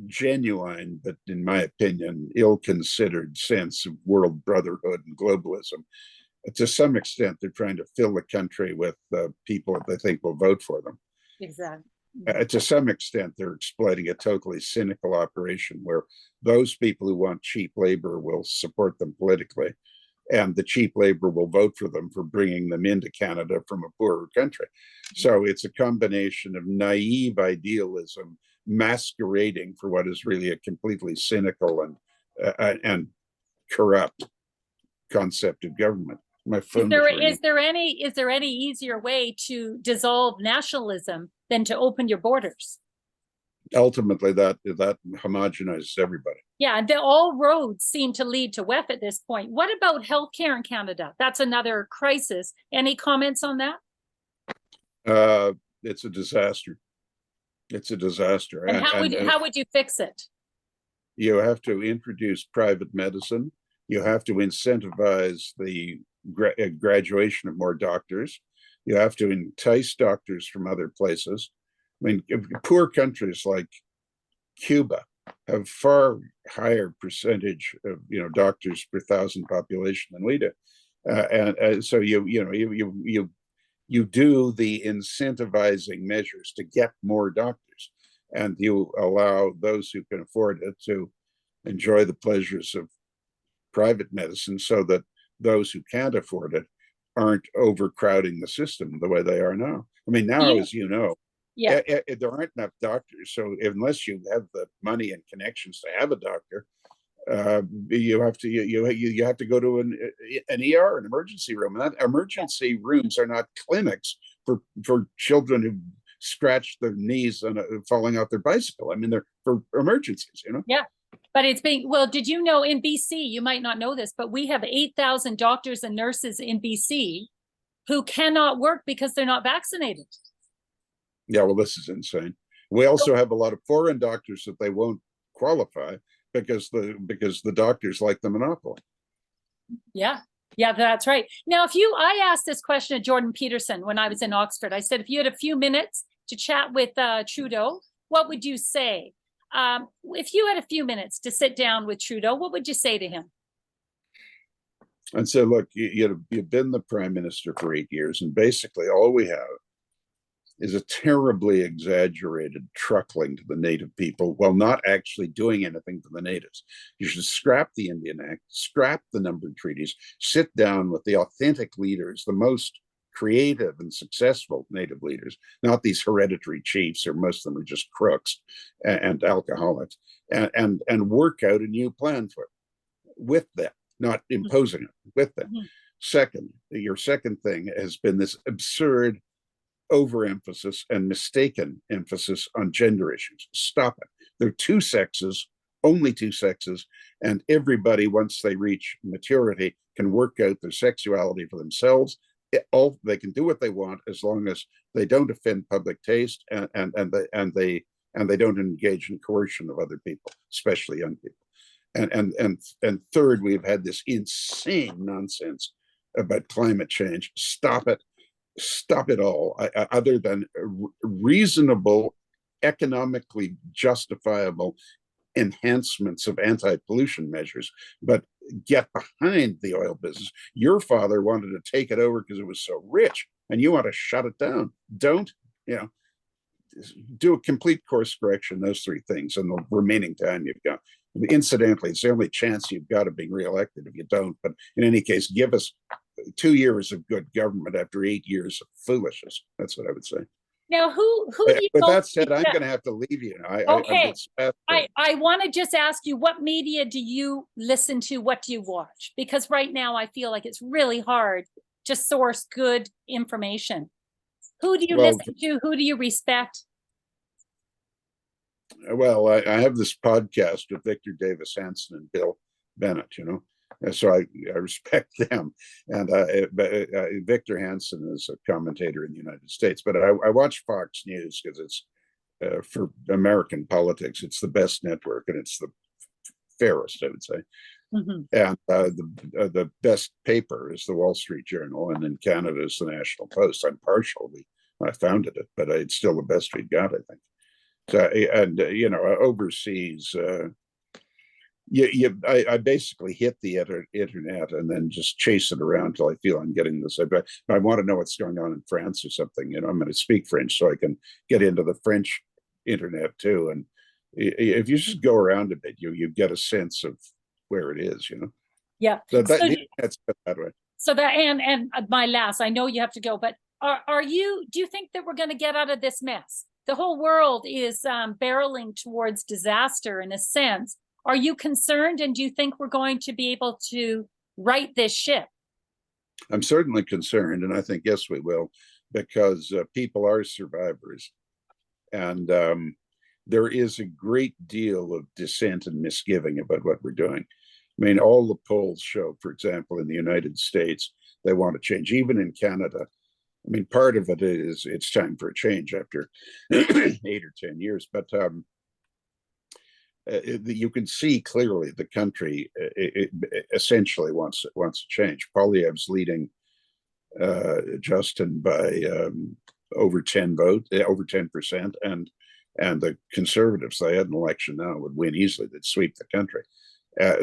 genuine, but in my opinion, ill-considered sense of world brotherhood and globalism. To some extent, they're trying to fill the country with people that they think will vote for them. Exactly. To some extent, they're exploiting a totally cynical operation where those people who want cheap labor will support them politically, and the cheap labor will vote for them for bringing them into Canada from a poorer country. So it's a combination of naive idealism masquerading for what is really a completely cynical and corrupt concept of government. Is there any easier way to dissolve nationalism than to open your borders? Ultimately, that homogenizes everybody. Yeah, all roads seem to lead to WEF at this point. What about healthcare in Canada? That's another crisis. Any comments on that? It's a disaster. It's a disaster. And how would you fix it? You have to introduce private medicine. You have to incentivize the graduation of more doctors. You have to entice doctors from other places. I mean, poor countries like Cuba have far higher percentage of doctors per thousand population than we do, and so you do the incentivizing measures to get more doctors, and you allow those who can afford it to enjoy the pleasures of private medicine, so that those who can't afford it aren't overcrowding the system the way they are now. I mean, now, as you know, Yeah. There aren't enough doctors. So unless you have the money and connections to have a doctor, you have to you have to go to an ER, an emergency room. And that emergency rooms are not clinics for children who scratched their knees and falling off their bicycle. I mean, they're for emergencies, you know? Yeah. But it's being, well, did you know in BC, you might not know this, but we have 8,000 doctors and nurses in BC who cannot work because they're not vaccinated. Yeah, well, this is insane. We also have a lot of foreign doctors that they won't qualify because the doctors like the monopoly. Yeah. Yeah, that's right. Now, I asked this question of Jordan Peterson when I was in Oxford. I said, if you had a few minutes to chat with Trudeau, what would you say? If you had a few minutes to sit down with Trudeau, what would you say to him? And so, look, you've been the prime minister for 8 years, and basically all we have is a terribly exaggerated truckling to the native people while not actually doing anything for the natives. You should scrap the Indian Act, scrap the numbered treaties, sit down with the authentic leaders, the most creative and successful native leaders, not these hereditary chiefs, or most of them are just crooks and alcoholics, and work out a new plan for it with them, not imposing it, with them. Mm-hmm. Second, your second thing has been this absurd overemphasis and mistaken emphasis on gender issues. Stop it. There are two sexes, only two sexes, and everybody, once they reach maturity, can work out their sexuality for themselves. They can do what they want as long as they don't offend public taste and they don't engage in coercion of other people, especially young people. And third, we've had this insane nonsense about climate change. Stop it. Stop it all, other than reasonable, economically justifiable enhancements of anti-pollution measures, but get behind the oil business. Your father wanted to take it over because it was so rich, and you want to shut it down. Don't, do a complete course correction, those three things, and the remaining time you've got. Incidentally, it's the only chance you've got of being reelected if you don't. But in any case, give us 2 years of good government after 8 years of foolishness. That's what I would say. Now, who do you? With that said, I'm going to have to leave you. Okay. I want to just ask you, what media do you listen to? What do you watch? Because right now I feel like it's really hard to source good information. Who do you listen to? Who do you respect? Well, I have this podcast with Victor Davis Hanson and Bill Bennett, and so I respect them. And Victor Hanson is a commentator in the United States, but I watch Fox News because it's for American politics. It's the best network, and it's the fairest, I would say. Mm-hmm. And the best paper is the Wall Street Journal, and in Canada is the National Post. I'm partial. I founded it, but it's still the best we've got, I think. So, and overseas, I basically hit the internet and then just chase it around till I feel I'm getting this. I want to know what's going on in France or something. I'm going to speak French, so I can get into the French internet too. And if you just go around a bit, you get a sense of where it is. Yeah. That's that way. So that and my last, I know you have to go, but do you think that we're going to get out of this mess? The whole world is barreling towards disaster in a sense. Are you concerned, and do you think we're going to be able to right this ship? I'm certainly concerned, and I think, yes, we will, because people are survivors. And there is a great deal of dissent and misgiving about what we're doing. I mean, all the polls show, for example, in the United States, they want to change, even in Canada. I mean, part of it is it's time for a change after 8 or 10 years, but you can see clearly the country essentially wants a change. Poilievre's leading Justin by over 10%, and the Conservatives, they had an election now, would win easily. They'd sweep the country. I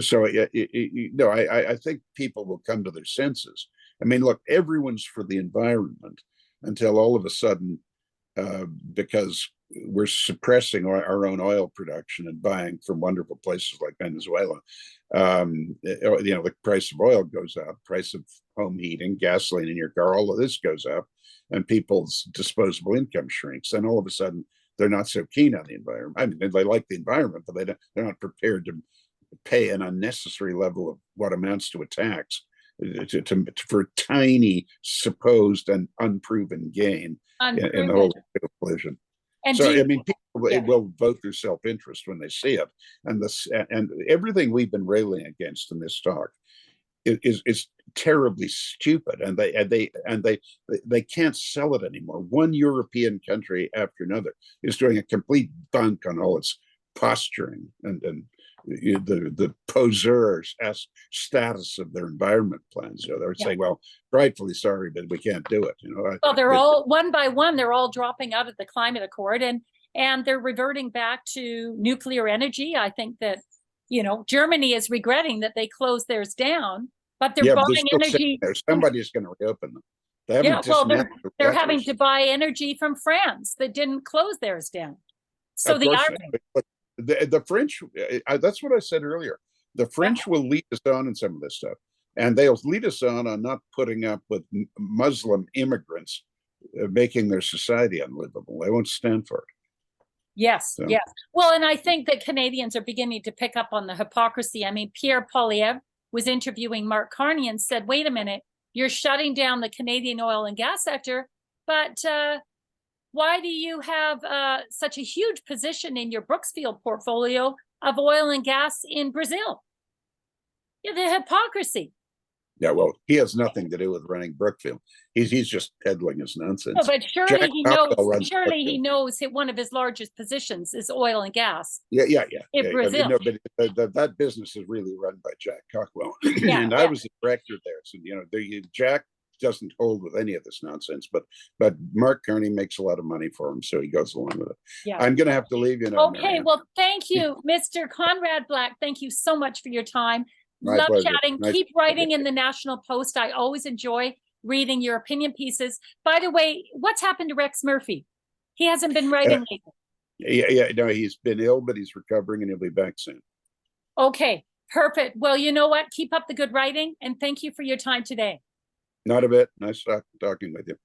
think people will come to their senses. I mean, look, everyone's for the environment until all of a sudden because we're suppressing our own oil production and buying from wonderful places like Venezuela. The price of oil goes up, price of home heating, gasoline in your car, all of this goes up, and people's disposable income shrinks. And all of a sudden, they're not so keen on the environment. I mean, they like the environment, but they're not prepared to pay an unnecessary level of what amounts to a tax for tiny supposed and unproven gain in the whole collision. And so I mean, people will vote through self-interest when they see it, and everything we've been railing against in this talk is terribly stupid, and they can't sell it anymore. One European country after another is doing a complete bunk on all its posturing and the poseurs status of their environment plans. They're saying, well, rightfully sorry, but we can't do it. Well, they're all one by one, they're all dropping out of the climate accord, and they're reverting back to nuclear energy. I think that, Germany is regretting that they closed theirs down, but they're buying energy. Somebody's going to reopen them. They're having to buy energy from France that didn't close theirs down. So the irony. The French, that's what I said earlier. The French will lead us on in some of this stuff, and they'll lead us on not putting up with Muslim immigrants making their society unlivable. They won't stand for it. Yes, yes. Well, and I think that Canadians are beginning to pick up on the hypocrisy. I mean, Pierre Poilievre was interviewing Mark Carney and said, wait a minute, you're shutting down the Canadian oil and gas sector, but why do you have such a huge position in your Brooksfield portfolio of oil and gas in Brazil? The hypocrisy. Yeah, well, he has nothing to do with running Brookfield. He's just peddling his nonsense. No, but surely he knows. Surely he knows that one of his largest positions is oil and gas. Yeah. In Brazil. But that business is really run by Jack Cockwell, and I was the director there. So Jack doesn't hold with any of this nonsense, but Mark Carney makes a lot of money for him, so he goes along with it. Yeah. I'm going to have to leave you now. Okay, Marianne. Well, thank you, Mr. Conrad Black. Thank you so much for your time. Love chatting. Keep writing in the National Post. I always enjoy reading your opinion pieces. By the way, what's happened to Rex Murphy? He hasn't been writing lately. No, he's been ill, but he's recovering and he'll be back soon. Okay, perfect. Well, you know what? Keep up the good writing, and thank you for your time today. Not a bit. Nice talking with you.